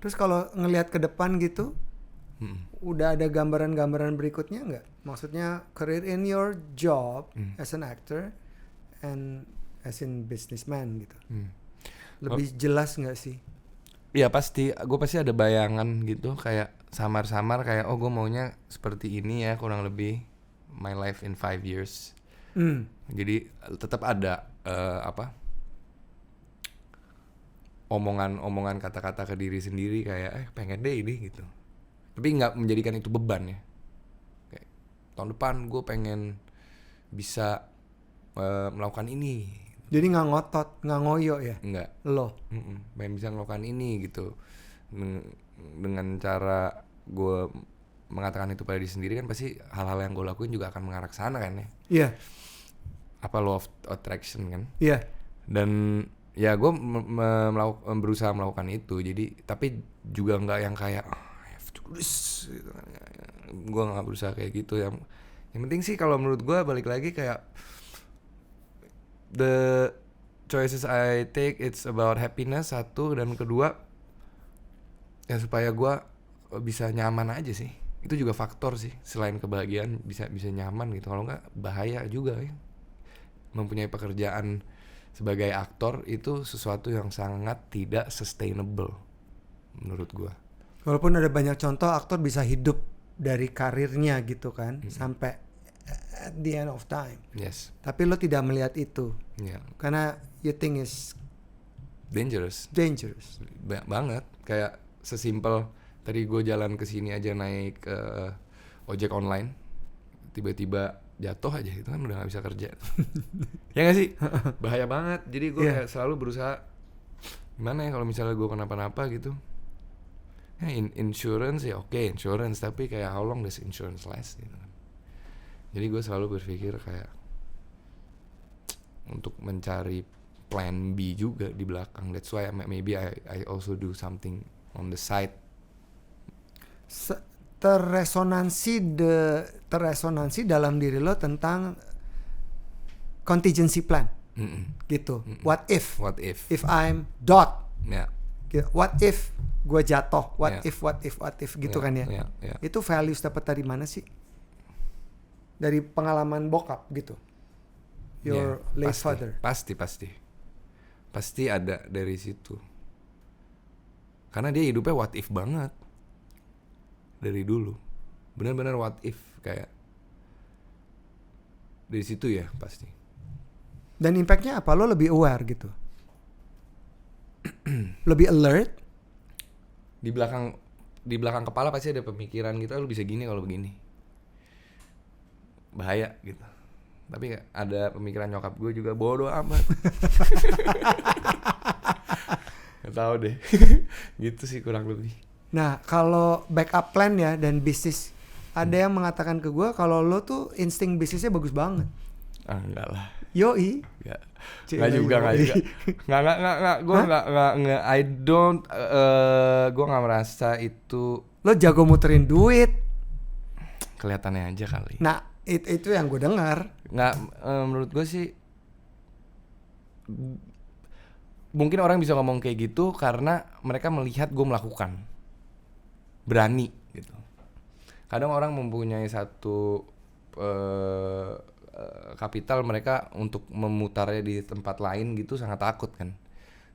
Terus kalau ngelihat ke depan gitu, udah ada gambaran-gambaran berikutnya nggak? Maksudnya career in your job as an actor and as in businessman gitu. Lebih jelas nggak sih? Iya pasti, gue pasti ada bayangan gitu, kayak samar-samar kayak gue maunya seperti ini ya kurang lebih my life in 5 years. Jadi tetap ada omongan kata-kata ke diri sendiri kayak pengen deh ini gitu. Tapi nggak menjadikan itu beban ya. Kayak tahun depan gue pengen bisa melakukan ini. Jadi nggak ngotot, nggak ngoyo ya? Enggak. Lo? Pengen bisa melakukan ini gitu. Dengan cara gue mengatakan itu pada diri sendiri kan pasti hal-hal yang gue lakuin juga akan mengarah ke sana kan ya. Iya. Apa law of attraction kan. Iya. Dan ya gue berusaha melakukan itu. Jadi tapi juga nggak yang kayak I have to do this gitu kan. Gue nggak berusaha kayak gitu. Yang penting sih kalau menurut gue balik lagi kayak the choices I take it's about happiness satu, dan kedua ya supaya gue bisa nyaman aja sih. Itu juga faktor sih, selain kebahagiaan bisa nyaman gitu. Kalau nggak bahaya juga ya. Mempunyai pekerjaan sebagai aktor itu sesuatu yang sangat tidak sustainable menurut gue. Walaupun ada banyak contoh aktor bisa hidup dari karirnya gitu kan, sampai at the end of time. Yes. Tapi lo tidak melihat itu. Yeah. Karena you think is dangerous. Banget. Kayak sesimpel tadi gue jalan ke sini aja naik ojek online, tiba-tiba jatuh aja, itu kan udah nggak bisa kerja. Ya nggak sih? Bahaya banget. Jadi gue kayak selalu berusaha gimana ya kalau misalnya gue kenapa-napa gitu. Ya, insurance ya oke, insurance, tapi kayak how long does insurance last gitu kan. Jadi gue selalu berpikir kayak untuk mencari plan B juga di belakang. That's why maybe I also do something on the side. Terresonansi dalam diri lo tentang contingency plan. Gitu. What if I'm dot. Yeah. What if gue jatuh, what if gitu kan ya. Yeah. Itu values dapat dari mana sih? Dari pengalaman bokap gitu. Your late father. Pasti ada dari situ. Karena dia hidupnya what if banget. Dari dulu. Benar-benar what if, kayak dari situ ya pasti. Dan impactnya apa? Lo lebih aware gitu. Lebih alert. Di belakang kepala pasti ada pemikiran gitu, lu bisa gini kalau begini. Bahaya gitu. Tapi ada pemikiran nyokap gue juga bodoh amat. Gak tau deh. Gitu sih kurang lebih. Nah, kalau backup plan ya dan bisnis, ada yang mengatakan ke gue kalau lo tuh insting bisnisnya bagus banget. Enggak lah. Yoi. Enggak juga. Enggak. Gue enggak. I don't. Gue nggak merasa itu. Lo jago muterin duit. Kelihatannya aja kali. Nah, itu yang gue dengar. Nggak, menurut gue sih. Mungkin orang bisa ngomong kayak gitu karena mereka melihat gue melakukan. Berani gitu. Kadang orang mempunyai satu kapital mereka untuk memutarnya di tempat lain gitu sangat takut kan.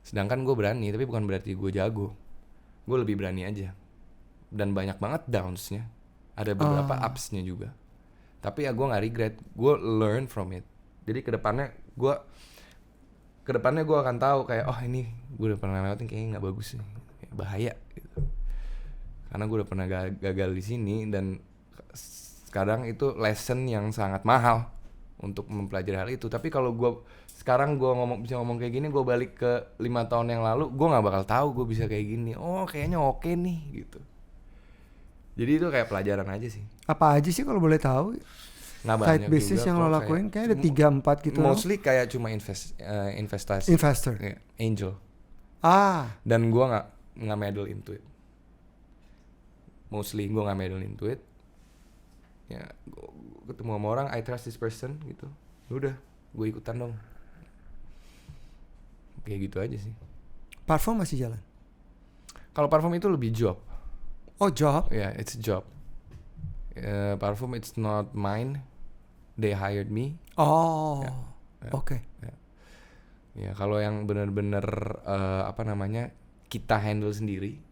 Sedangkan gue berani, tapi bukan berarti gue jago. Gue lebih berani aja. Dan banyak banget downs-nya. Ada beberapa ups-nya juga. Tapi ya gue gak regret. Gue learn from it. Jadi kedepannya gue akan tahu kayak ini gue udah pernah lewatin kayaknya gak bagus nih. Bahaya gitu. Karena gue udah pernah gagal di sini, dan kadang itu lesson yang sangat mahal untuk mempelajari hal itu. Tapi kalau sekarang gue bisa ngomong kayak gini, gue balik ke 5 tahun yang lalu, gue nggak bakal tahu gue bisa kayak gini. Oh kayaknya oke nih gitu. Jadi itu kayak pelajaran aja sih. Apa aja sih kalau boleh tahu? Nggak banyak side business yang lo lakuin kayak ada 3-4 gitu. Mostly kayak cuma investasi. Investor. Yeah, angel. Dan gue nggak meddle into it. Mostly gue nggak meddle into it. Ya, gue ketemu sama orang, I trust this person gitu. Udah, gue ikutan dong. Kayak gitu aja sih. Parfum masih jalan? Kalau parfum itu lebih job. Oh, job? Yeah, it's a job. Parfum it's not mine. They hired me. Oh, Ya. oke. Ya, kalau yang benar-benar kita handle sendiri,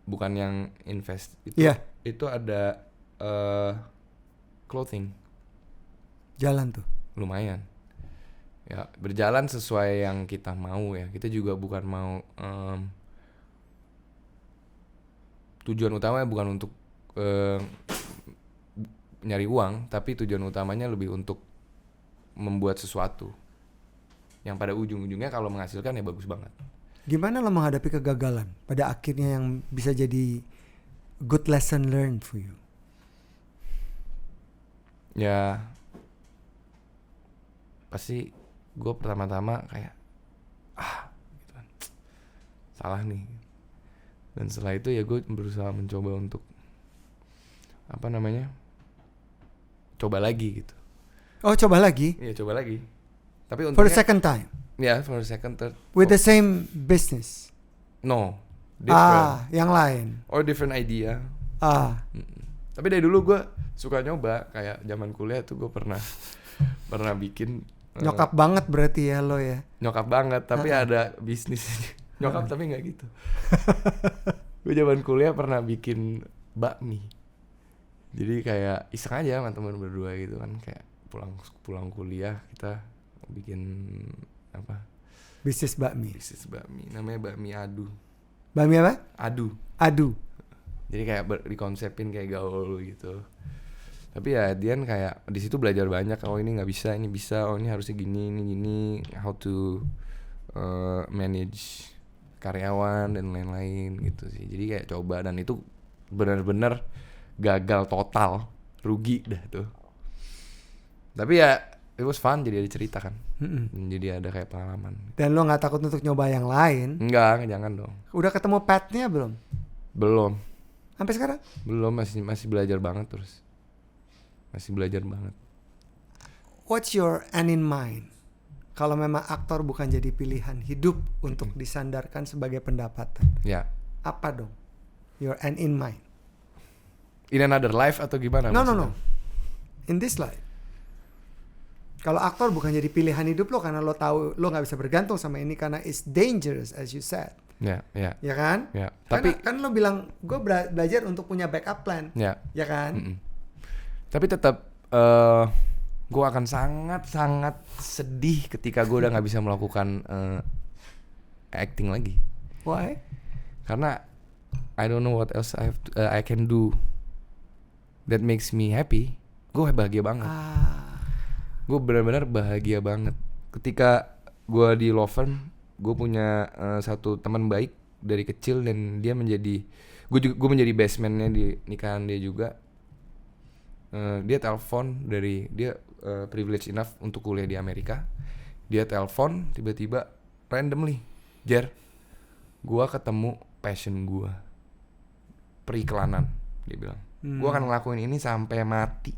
bukan yang invest itu. Iya. Itu ada clothing. Jalan tuh. Lumayan. Ya, berjalan sesuai yang kita mau ya. Kita juga bukan mau tujuan utamanya bukan untuk nyari uang, tapi tujuan utamanya lebih untuk membuat sesuatu yang pada ujung-ujungnya kalau menghasilkan ya bagus banget. Gimana lo menghadapi kegagalan pada akhirnya yang bisa jadi good lesson learned for you? Ya pasti gue pertama-tama kayak gitu kan, salah nih. Dan setelah itu ya gue berusaha mencoba untuk coba lagi gitu. Oh, coba lagi? Iya, coba lagi. Tapi For the untungnya second time? ya, for the second, third. With the same business? No, different. Yang lain? Or different idea. Tapi dari dulu gue suka nyoba. Kayak zaman kuliah tuh gue pernah bikin Nyokap banget berarti ya lo ya? Nyokap banget, tapi ada bisnis. Nyokap tapi gak gitu. Gue zaman kuliah pernah bikin bakmi. Jadi kayak iseng aja sama temen berdua gitu kan. Kayak pulang kuliah kita bikin Bisnis bakmi. Namanya bakmi adu. Bakmi apa? Adu. Jadi kayak dikonsepin kayak gaul gitu. Tapi ya Dian kayak di situ belajar banyak. Oh ini nggak bisa, ini bisa. Oh ini harusnya gini, ini gini. How to manage karyawan dan lain-lain gitu sih. Jadi kayak coba, dan itu benar-benar gagal total, rugi dah tuh. Tapi ya it was fun, jadi ada cerita kan. Jadi ada kayak pengalaman. Dan lo nggak takut untuk nyoba yang lain? Enggak, jangan dong. Udah ketemu path-nya belum? Belum. Sampai sekarang? Belum, masih belajar banget terus. Masih belajar banget. What's your end in mind? Kalau memang aktor bukan jadi pilihan hidup untuk disandarkan sebagai pendapatan. Ya. Apa dong? Your end in mind. In another life atau gimana? No. In this life. Kalau aktor bukan jadi pilihan hidup lo karena lo tahu lo nggak bisa bergantung sama ini karena it's dangerous as you said. Ya. Ya kan? Ya. Tapi kan lo bilang gue belajar untuk punya backup plan. Ya kan? Tapi tetap gue akan sangat sedih ketika gue udah nggak bisa melakukan acting lagi. Why? Karena I don't know what else I can do that makes me happy. Gue bahagia banget. Gue benar-benar bahagia banget. Ketika gue di law firm, gue punya satu teman baik dari kecil dan dia menjadi gue menjadi best man-nya di nikahan dia juga. Dia telepon dari dia privilege enough untuk kuliah di Amerika. Dia telepon tiba-tiba randomly, Jer, gue ketemu passion gue, periklanan. Dia bilang, gue akan ngelakuin ini sampai mati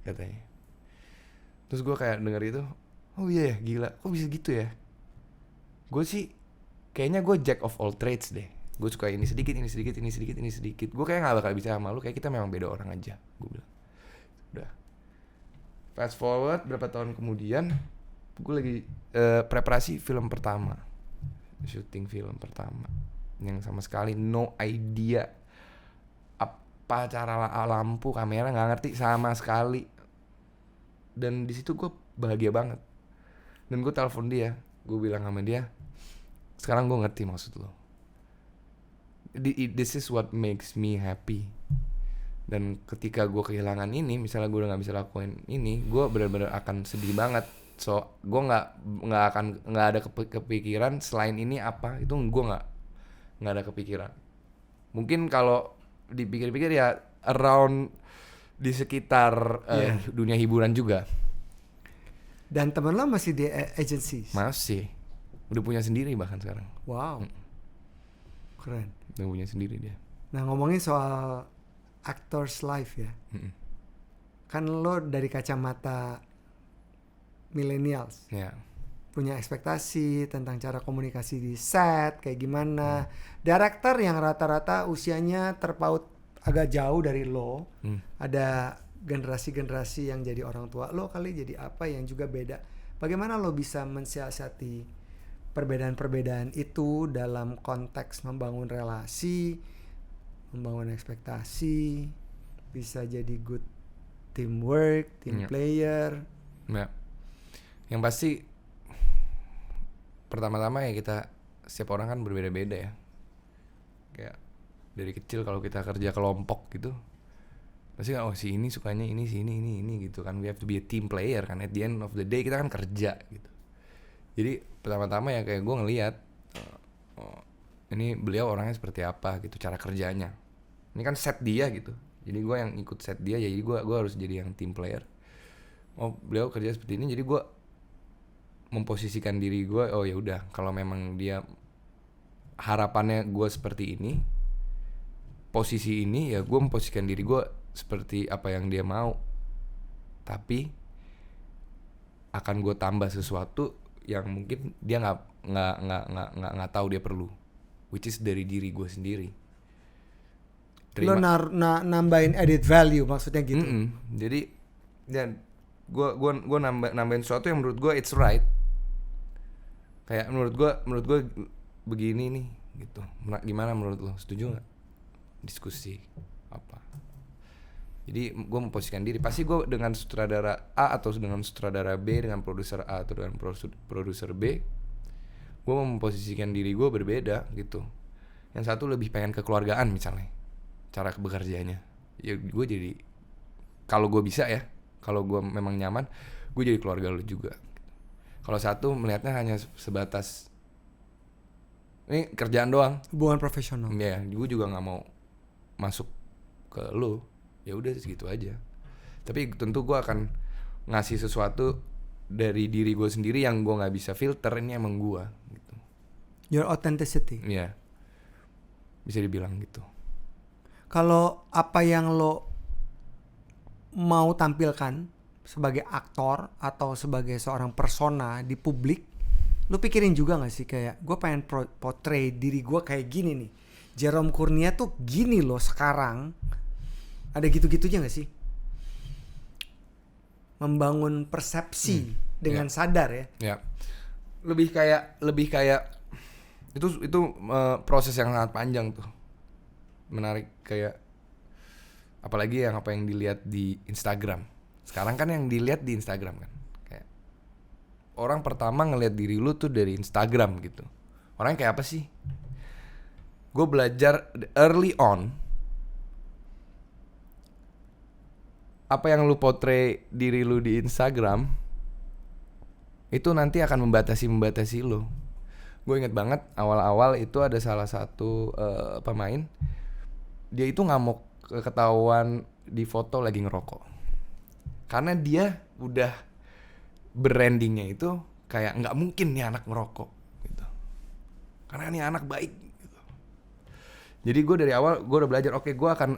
katanya. Terus gue kayak denger itu, oh iya ya, gila, kok bisa gitu ya? Gue sih kayaknya gue jack of all trades deh. Gue suka ini sedikit. Gue kayak gak bakal bisa sama lu, kayak kita memang beda orang aja. Gue bilang. Udah. Fast forward berapa tahun kemudian, gue lagi preparasi film pertama, syuting film pertama, yang sama sekali no idea apa cara lampu, kamera, nggak ngerti sama sekali. Dan di situ gue bahagia banget. Dan gue telepon dia, gue bilang sama dia, sekarang gue ngerti maksud lo. This is what makes me happy. Dan ketika gue kehilangan ini, misalnya gue udah nggak bisa lakuin ini, gue benar-benar akan sedih banget. So gue nggak ada kepikiran selain ini apa, itu gue nggak ada kepikiran. Mungkin kalau dipikir-pikir ya around di sekitar dunia hiburan juga. Dan teman lo masih di agencies? Masih, udah punya sendiri bahkan sekarang. Wow, keren. Udah punya sendiri dia. Nah ngomongin soal actor's life ya, kan lo dari kacamata millennials, punya ekspektasi tentang cara komunikasi di set kayak gimana. Director yang rata-rata usianya terpaut agak jauh dari lo, ada generasi-generasi yang jadi orang tua lo kali, jadi apa yang juga beda. Bagaimana lo bisa mensiasati perbedaan-perbedaan itu dalam konteks membangun relasi, membangun ekspektasi, bisa jadi good teamwork, team player. Ya. Yang pasti pertama-tama ya kita setiap orang kan berbeda-beda ya. Kayak dari kecil kalau kita kerja kelompok gitu, pasti kan si ini sukanya ini, si ini gitu kan. We have to be a team player kan. At the end of the day kita kan kerja gitu. Jadi pertama-tama ya kayak gue ngelihat ini beliau orangnya seperti apa gitu, cara kerjanya. Ini kan set dia gitu. Jadi gue yang ikut set dia, jadi gue harus jadi yang team player. Oh beliau kerja seperti ini, jadi gue memposisikan diri gue, oh ya udah kalau memang dia harapannya gue seperti ini, posisi ini, ya gue memposisikan diri gue seperti apa yang dia mau. Tapi akan gue tambah sesuatu yang mungkin dia nggak tahu dia perlu, which is dari diri gue sendiri. Lo nambahin added value maksudnya gitu. Jadi dan gue nambahin sesuatu yang menurut gue it's right. Kayak menurut gue begini nih gitu. Gimana menurut lo? Setuju nggak? Diskusi apa? Jadi gue memposisikan diri. Pasti gue dengan sutradara A atau dengan sutradara B, dengan produser A atau dengan produser B, gue memposisikan diri gue berbeda gitu. Yang satu lebih pengen kekeluargaan misalnya, cara bekerjanya. Ya gue jadi, kalau gue bisa ya, kalau gue memang nyaman, gue jadi keluarga lo juga. Kalau satu melihatnya hanya sebatas ini kerjaan doang, hubungan profesional. Ya, gue juga nggak mau masuk ke lo. Ya udah segitu aja. Tapi tentu gue akan ngasih sesuatu dari diri gue sendiri yang gue nggak bisa filter. Ini emang gue gitu. Your authenticity. Iya, bisa dibilang gitu. Kalau apa yang lo mau tampilkan sebagai aktor atau sebagai seorang persona di publik, lo pikirin juga gak sih kayak gue pengen portray diri gue kayak gini nih, Jerome Kurnia tuh gini loh sekarang. Ada gitu-gitunya gak sih? Membangun persepsi dengan sadar ya. Ya. Lebih kayak itu proses yang sangat panjang tuh. Menarik kayak apalagi apa yang dilihat di Instagram. Sekarang kan yang dilihat di Instagram kan. Kayak orang pertama ngelihat diri lu tuh dari Instagram gitu. Orangnya kayak apa sih? Gue belajar early on. Apa yang lu portray diri lu di Instagram itu nanti akan membatasi lu. Gue inget banget awal-awal itu ada salah satu pemain, dia itu ngamuk ketahuan di foto lagi ngerokok. Karena dia udah brandingnya itu kayak nggak mungkin nih anak ngerokok gitu. Karena nih anak baik gitu. Jadi gue dari awal gue udah belajar, oke, gue akan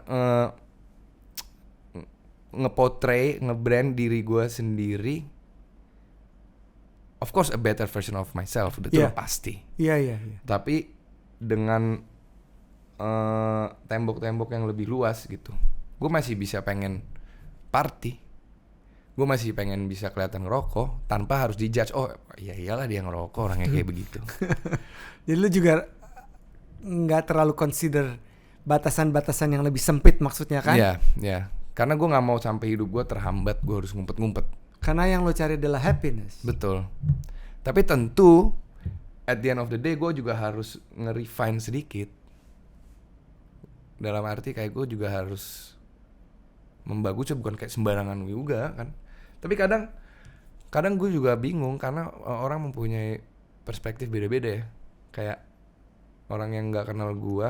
nge-portray, nge-brand diri gue sendiri. Of course a better version of myself, itu pasti. Iya. Tapi dengan tembok-tembok yang lebih luas gitu. Gue masih bisa pengen party. Gue masih pengen bisa kelihatan ngerokok tanpa harus dijudge. Oh iya iyalah dia ngerokok, orangnya kayak begitu. Jadi lu juga nggak terlalu consider batasan-batasan yang lebih sempit maksudnya kan? Iya. Karena gue gak mau sampai hidup gue terhambat, gue harus ngumpet-ngumpet. Karena yang lo cari adalah happiness. Betul. Tapi tentu at the end of the day gue juga harus nge-refine sedikit. Dalam arti kayak gue juga harus membagus, bukan kayak sembarangan juga kan. Tapi kadang gue juga bingung karena orang mempunyai perspektif beda-beda ya. Kayak orang yang gak kenal gue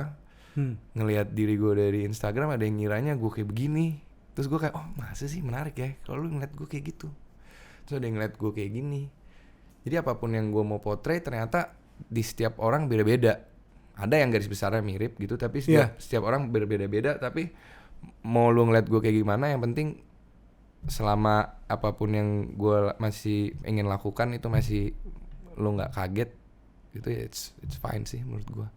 ngelihat diri gue dari Instagram, ada yang ngiranya gue kayak begini. Terus gue kayak, oh masa sih, menarik ya kalau lu ngeliat gue kayak gitu. Terus ada yang ngeliat gue kayak gini. Jadi apapun yang gue mau portray ternyata di setiap orang beda-beda. Ada yang garis besarnya mirip gitu, tapi setiap orang berbeda-beda. Tapi mau lu ngeliat gue kayak gimana, yang penting selama apapun yang gue masih ingin lakukan itu masih lo nggak kaget gitu ya, it's fine sih menurut gue.